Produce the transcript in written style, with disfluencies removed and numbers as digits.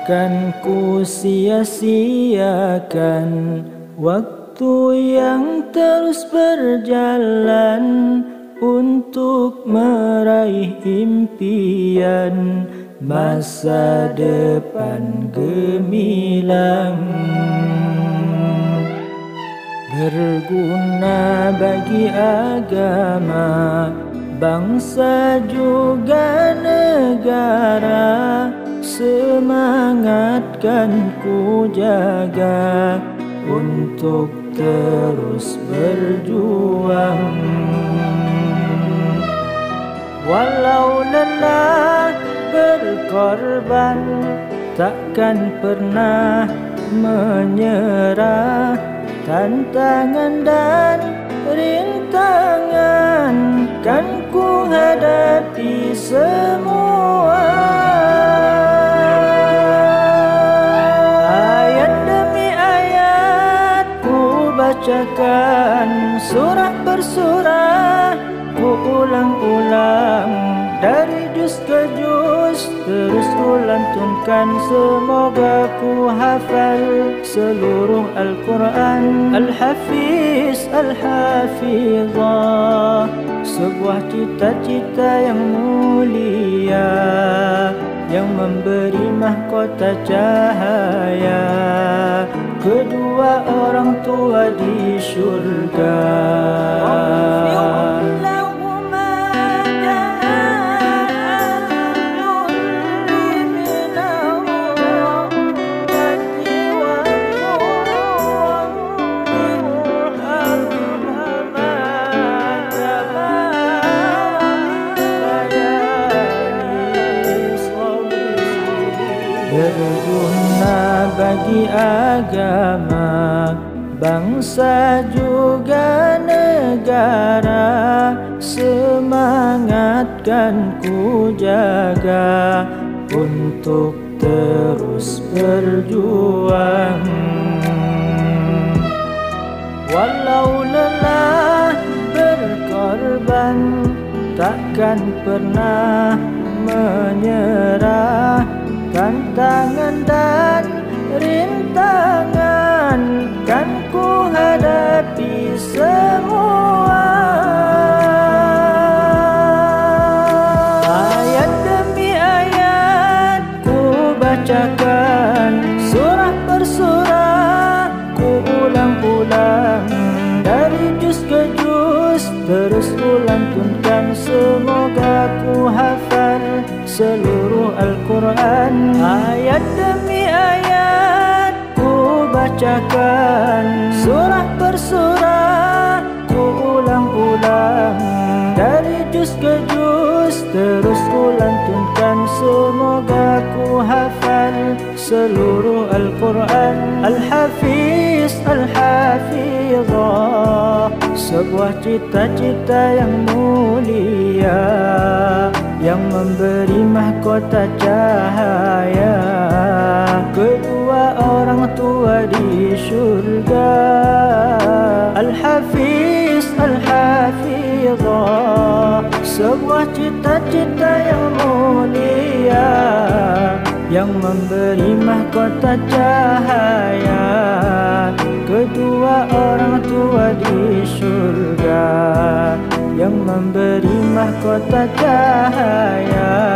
Takkan ku sia-siakan waktu yang terus berjalan untuk meraih impian masa depan gemilang. Berguna bagi agama, bangsa juga negara, semangatkan ku jaga untuk terus berjuang. Walau lelah berkorban, takkan pernah menyerah. Tantangan dan rintangan kan ku hadapi semua. Ayat demi ayat ku bacakan, surah per surah ku ulang-ulang, dari juz ke juz terus ku lantunkan. Semoga ku hafal seluruh Al-Quran. Al-Hafiz, Al-Hafizah, sebuah cita-cita yang mulia, yang memberi mahkota cahaya kedua orang tua di syurga. Berguna bagi agama, bangsa juga negara, semangatkan ku jaga untuk terus berjuang. Walau lelah berkorban, takkan pernah menyerah. Tantangan dan rintangan kan ku hadapi semua. Ayat demi ayat ku bacakan, surah per surah ku ulang-ulang, dari juz ke juz terus ku lantunkan. Semoga ku hafal seluruh Al-Quran. Ayat demi ayat ku bacakan, surah per surah ku ulang-ulang, dari juz ke juz terus ku lantunkan. Semoga ku hafal seluruh Al-Quran. Al-Hafiz, Al-Hafizah, sebuah cita-cita yang mulia, yang memberi mahkota cahaya kedua orang tua di syurga. Al-Hafiz, Al-Hafizah, sebuah cita-cita yang mulia, yang memberi mahkota cahaya kedua orang tua di syurga, yang memberi mahkota cahaya